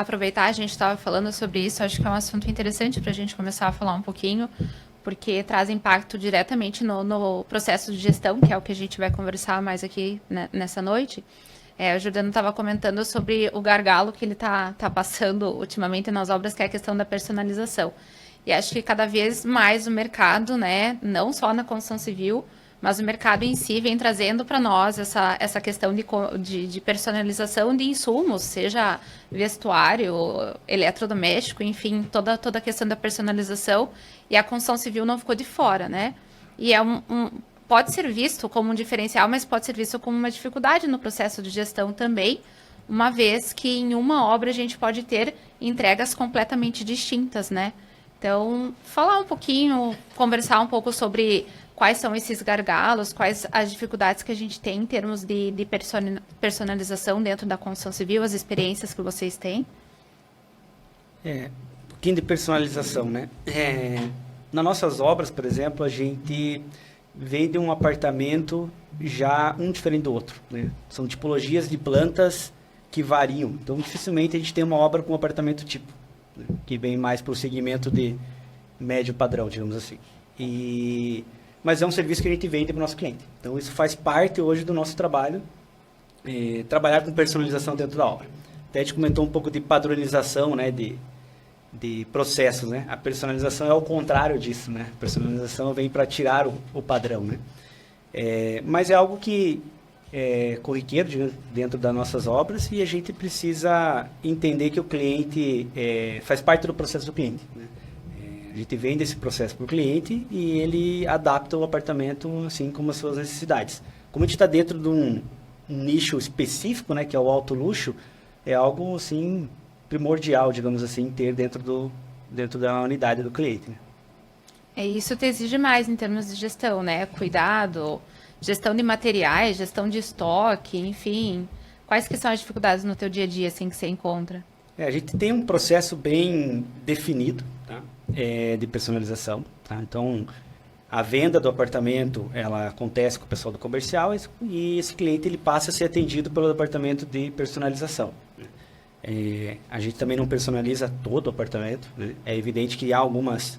aproveitar, a gente estava falando sobre isso, acho que é um assunto interessante para a gente começar a falar um pouquinho, porque traz impacto diretamente no processo de gestão, que é o que a gente vai conversar mais aqui, né, nessa noite. O Jordano estava comentando sobre o gargalo que ele tá passando ultimamente nas obras, que é a questão da personalização. E acho que cada vez mais o mercado, né, não só na construção civil, mas o mercado em si vem trazendo para nós essa questão de personalização de insumos, seja vestuário, eletrodoméstico, enfim, toda a questão da personalização. E a construção civil não ficou de fora, né? E pode ser visto como um diferencial, mas pode ser visto como uma dificuldade no processo de gestão também, uma vez que em uma obra a gente pode ter entregas completamente distintas, né? Então, falar um pouquinho, conversar um pouco sobre quais são esses gargalos, quais as dificuldades que a gente tem em termos de personalização dentro da construção civil, as experiências que vocês têm. Um pouquinho de personalização, né? Nas nossas obras, por exemplo, a gente vende um apartamento já um diferente do outro, né? São tipologias de plantas que variam. Então, dificilmente a gente tem uma obra com um apartamento tipo, né? Que vem mais para o segmento de médio padrão, digamos assim. Mas é um serviço que a gente vende para o nosso cliente. Então, isso faz parte hoje do nosso trabalho, trabalhar com personalização dentro da obra. Até a gente comentou um pouco de padronização, né, de processos, né? A personalização é o contrário disso, né? A personalização vem para tirar o padrão, né? Mas é algo que é corriqueiro dentro das nossas obras e a gente precisa entender que o cliente faz parte do processo do cliente, né? A gente vende esse processo para o cliente e ele adapta o apartamento assim como as suas necessidades. Como a gente está dentro de um nicho específico, né, que é o alto luxo, é algo assim primordial, digamos assim, ter dentro da unidade do cliente, né? Isso te exige mais em termos de gestão, né? Cuidado, gestão de materiais, gestão de estoque, enfim. Quais que são as dificuldades no teu dia a dia, assim, que você encontra? A gente tem um processo bem definido, tá? De personalização, tá? Então, a venda do apartamento, ela acontece com o pessoal do comercial e esse cliente ele passa a ser atendido pelo departamento de personalização. A gente também não personaliza todo o apartamento, né? É evidente que há algumas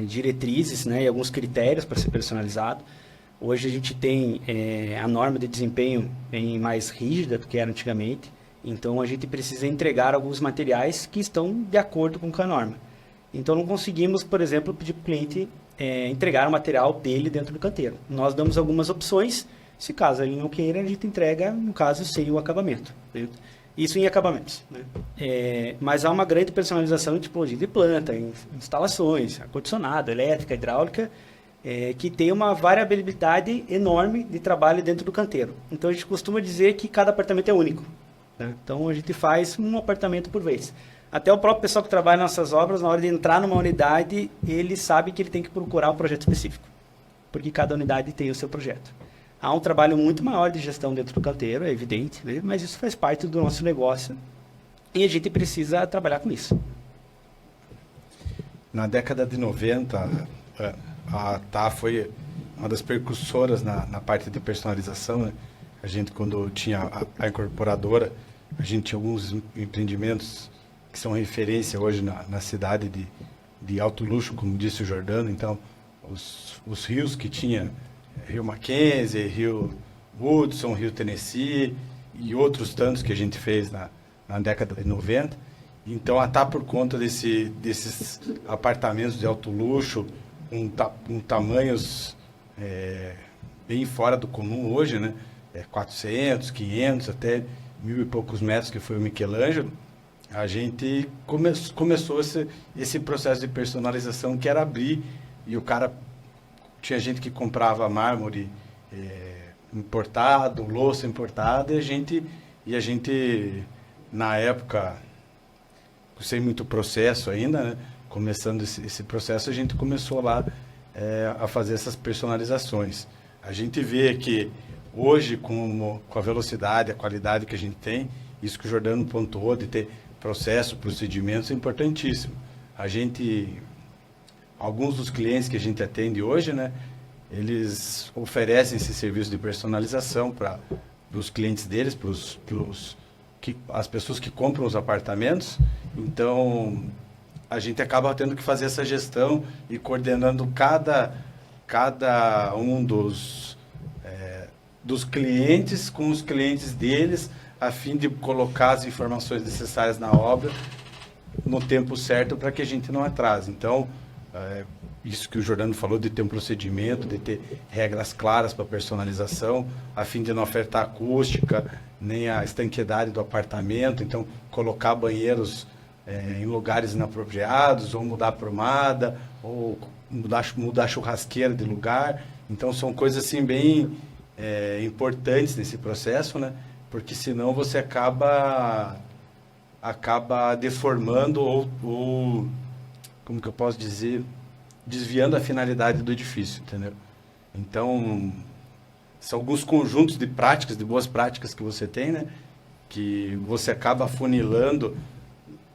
diretrizes, né, e alguns critérios para ser personalizado. Hoje a gente tem a norma de desempenho bem mais rígida do que era antigamente, então a gente precisa entregar alguns materiais que estão de acordo com a norma. Então não conseguimos, por exemplo, pedir para o cliente entregar o material dele dentro do canteiro. Nós damos algumas opções, se caso ele não queira, a gente entrega, no caso, sem o acabamento, né? Isso em acabamentos, né? Mas há uma grande personalização em tipologia de planta, em instalações, ar-condicionado, elétrica, hidráulica, que tem uma variabilidade enorme de trabalho dentro do canteiro. Então a gente costuma dizer que cada apartamento é único, né? Então a gente faz um apartamento por vez. Até o próprio pessoal que trabalha nas nossas obras, na hora de entrar numa unidade, ele sabe que ele tem que procurar um projeto específico, porque cada unidade tem o seu projeto. Há um trabalho muito maior de gestão dentro do canteiro, é evidente, né? Mas isso faz parte do nosso negócio e a gente precisa trabalhar com isso. Na década de 90, a TA foi uma das precursoras na parte de personalização, né? A gente, quando tinha a incorporadora, a gente tinha alguns empreendimentos que são referência hoje na cidade de alto luxo, como disse o Jordano. Então, os rios que tinha, Rio Mackenzie, Rio Woodson, Rio Tennessee e outros tantos que a gente fez na década de 90. Então, até por conta desses apartamentos de alto luxo, com tamanhos bem fora do comum hoje, né? 400, 500, até 1.000 e poucos metros, que foi o Michelangelo, a gente começou esse processo de personalização, que era abrir, e o cara... Tinha gente que comprava mármore importado, louça importada, e a gente na época, sem muito processo ainda, né? Começando esse processo, a gente começou lá a fazer essas personalizações. A gente vê que hoje, com a velocidade, a qualidade que a gente tem, isso que o Jordano pontuou, de ter processo, procedimentos, é importantíssimo. Alguns dos clientes que a gente atende hoje, né, eles oferecem esse serviço de personalização para os clientes deles, para os as pessoas que compram os apartamentos. Então, a gente acaba tendo que fazer essa gestão e coordenando cada um dos clientes com os clientes deles, a fim de colocar as informações necessárias na obra no tempo certo para que a gente não atrase. Então, isso que o Jordano falou de ter um procedimento, de ter regras claras para personalização, a fim de não afetar a acústica, nem a estanqueidade do apartamento. Então, colocar banheiros em lugares inapropriados, ou mudar a prumada, ou mudar a churrasqueira de lugar. Então, são coisas assim bem importantes nesse processo, né? Porque senão você acaba deformando ou, como que eu posso dizer, desviando a finalidade do edifício, entendeu? Então, são alguns conjuntos de práticas, de boas práticas que você tem, né? Que você acaba afunilando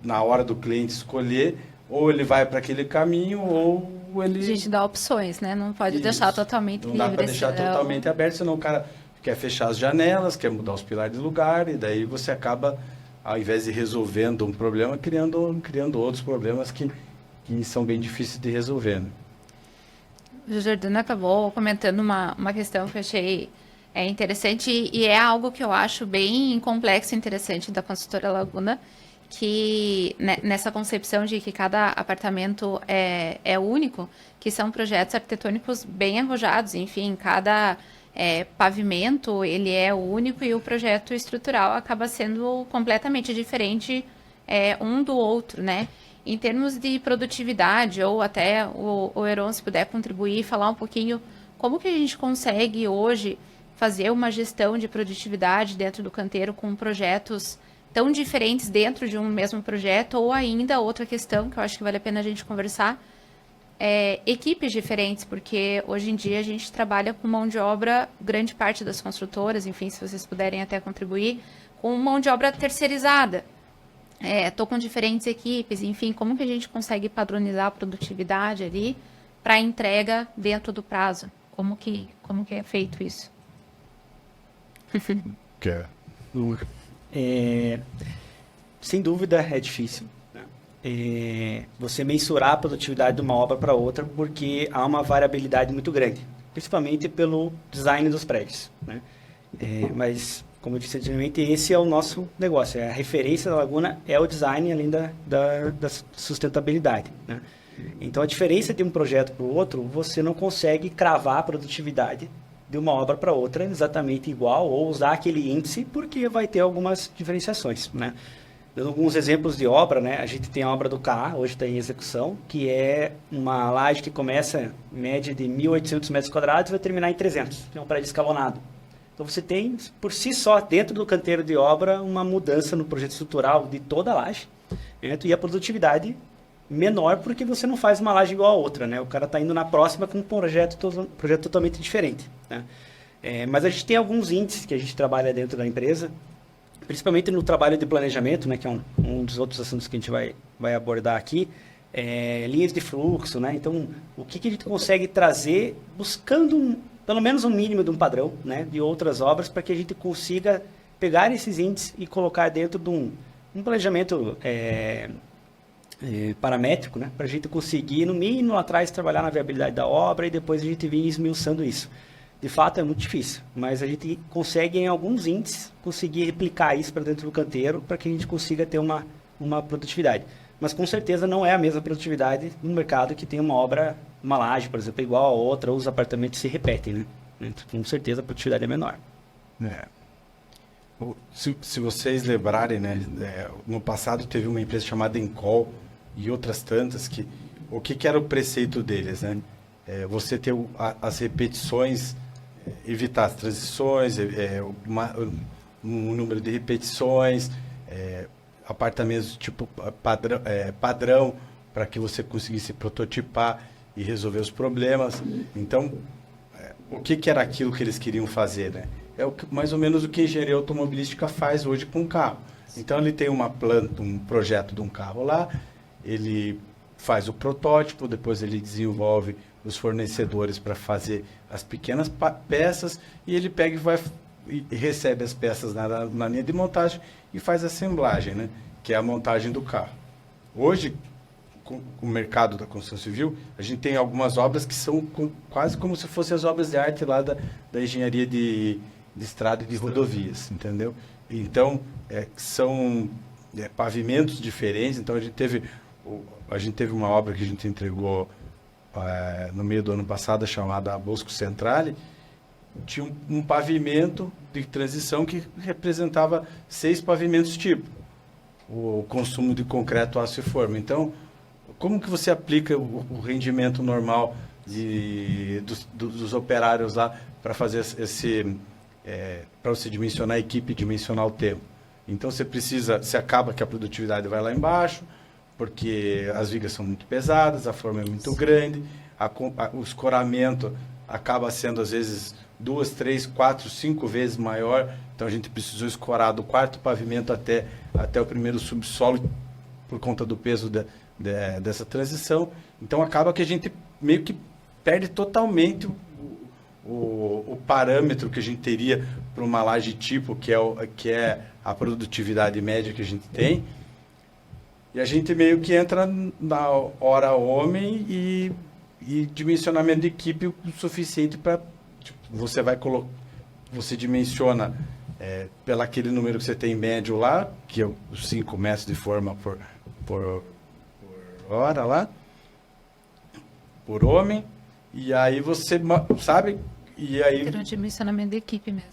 na hora do cliente escolher, ou ele vai para aquele caminho, ou ele... A gente dá opções, né? Não pode deixar totalmente livre. Não dá para deixar totalmente aberto, senão o cara quer fechar as janelas, quer mudar os pilares de lugar, e daí você acaba, ao invés de resolvendo um problema, criando outros problemas que são bem difíceis de resolver, né? O Jordano acabou comentando uma questão que eu achei interessante e é algo que eu acho bem complexo e interessante da construtora Laguna, que nessa concepção de que cada apartamento é único, que são projetos arquitetônicos bem arrojados, enfim, cada pavimento ele é único e o projeto estrutural acaba sendo completamente diferente um do outro, né? Em termos de produtividade, ou até o Heron, se puder contribuir, falar um pouquinho como que a gente consegue hoje fazer uma gestão de produtividade dentro do canteiro com projetos tão diferentes dentro de um mesmo projeto, ou ainda outra questão que eu acho que vale a pena a gente conversar, equipes diferentes, porque hoje em dia a gente trabalha com mão de obra, grande parte das construtoras, enfim, se vocês puderem até contribuir, com mão de obra terceirizada. Estou com diferentes equipes, enfim, como que a gente consegue padronizar a produtividade ali para a entrega dentro do prazo? Como que é feito isso? Sem dúvida é difícil, né? Você mensurar a produtividade de uma obra para outra, porque há uma variabilidade muito grande, principalmente pelo design dos prédios, né? Mas, como eu disse anteriormente, esse é o nosso negócio. A referência da Laguna é o design, além da sustentabilidade, né? Então, a diferença de um projeto para o outro, você não consegue cravar a produtividade de uma obra para outra exatamente igual, ou usar aquele índice, porque vai ter algumas diferenciações, né? Dando alguns exemplos de obra, né? A gente tem a obra do CA, hoje está em execução, que é uma laje que começa em média de 1.800 metros quadrados e vai terminar em 300, é um prédio escalonado. Então, você tem, por si só, dentro do canteiro de obra, uma mudança no projeto estrutural de toda a laje, né? E a produtividade menor, porque você não faz uma laje igual a outra, né? O cara está indo na próxima com um projeto totalmente diferente, né? Mas a gente tem alguns índices que a gente trabalha dentro da empresa, principalmente no trabalho de planejamento, né? Que é um dos outros assuntos que a gente vai abordar aqui, linhas de fluxo, né? Então, o que a gente consegue trazer buscando pelo menos um mínimo de um padrão, né, de outras obras, para que a gente consiga pegar esses índices e colocar dentro de um planejamento paramétrico, né, para a gente conseguir, no mínimo, lá atrás, trabalhar na viabilidade da obra e depois a gente vir esmiuçando isso. De fato, é muito difícil, mas a gente consegue, em alguns índices, conseguir replicar isso para dentro do canteiro, para que a gente consiga ter uma produtividade. Mas, com certeza, não é a mesma produtividade no mercado que tem uma obra, uma laje, por exemplo, igual a outra, ou os apartamentos se repetem, né? Então, com certeza, a produtividade é menor. Se vocês lembrarem, né, no passado teve uma empresa chamada Encol e outras tantas o que era o preceito deles, né? Você ter as repetições, evitar as transições, um número de repetições, apartamentos tipo padrão para que você conseguisse prototipar e resolver os problemas. Então, o que era aquilo que eles queriam fazer, né? Mais ou menos o que a engenharia automobilística faz hoje com um carro. Então, ele tem um projeto de um carro lá, ele faz o protótipo, depois ele desenvolve os fornecedores para fazer as pequenas peças e ele pega e vai e recebe as peças na linha de montagem e faz a assemblagem, né? Que é a montagem do carro. Hoje, com o mercado da construção civil, a gente tem algumas obras que são quase como se fossem as obras de arte lá da engenharia de estrada e de rodovias, entendeu? Então, são pavimentos diferentes. Então, a gente teve uma obra que a gente entregou no meio do ano passado, chamada Bosco Centrale. Tinha um pavimento de transição que representava 6 pavimentos tipo o consumo de aço e forma. Então, como que você aplica o rendimento normal dos operários lá para fazer para você dimensionar a equipe, dimensionar o tempo? Então, você acaba que a produtividade vai lá embaixo, porque as vigas são muito pesadas, a forma é muito grande, o escoramento acaba sendo, às vezes, 2, 3, 4, 5 vezes maior. Então, a gente precisou escorar do quarto pavimento até o primeiro subsolo por conta do peso dessa transição. Então, acaba que a gente meio que perde totalmente o parâmetro que a gente teria para uma laje tipo, que é a produtividade média que a gente tem. E a gente meio que entra na hora homem e dimensionamento de equipe o suficiente para... Você dimensiona pelo aquele número que você tem médio lá, que é os 5 metros de forma por hora lá, por homem, e aí você sabe, e aí... Ter um dimensionamento de equipe mesmo.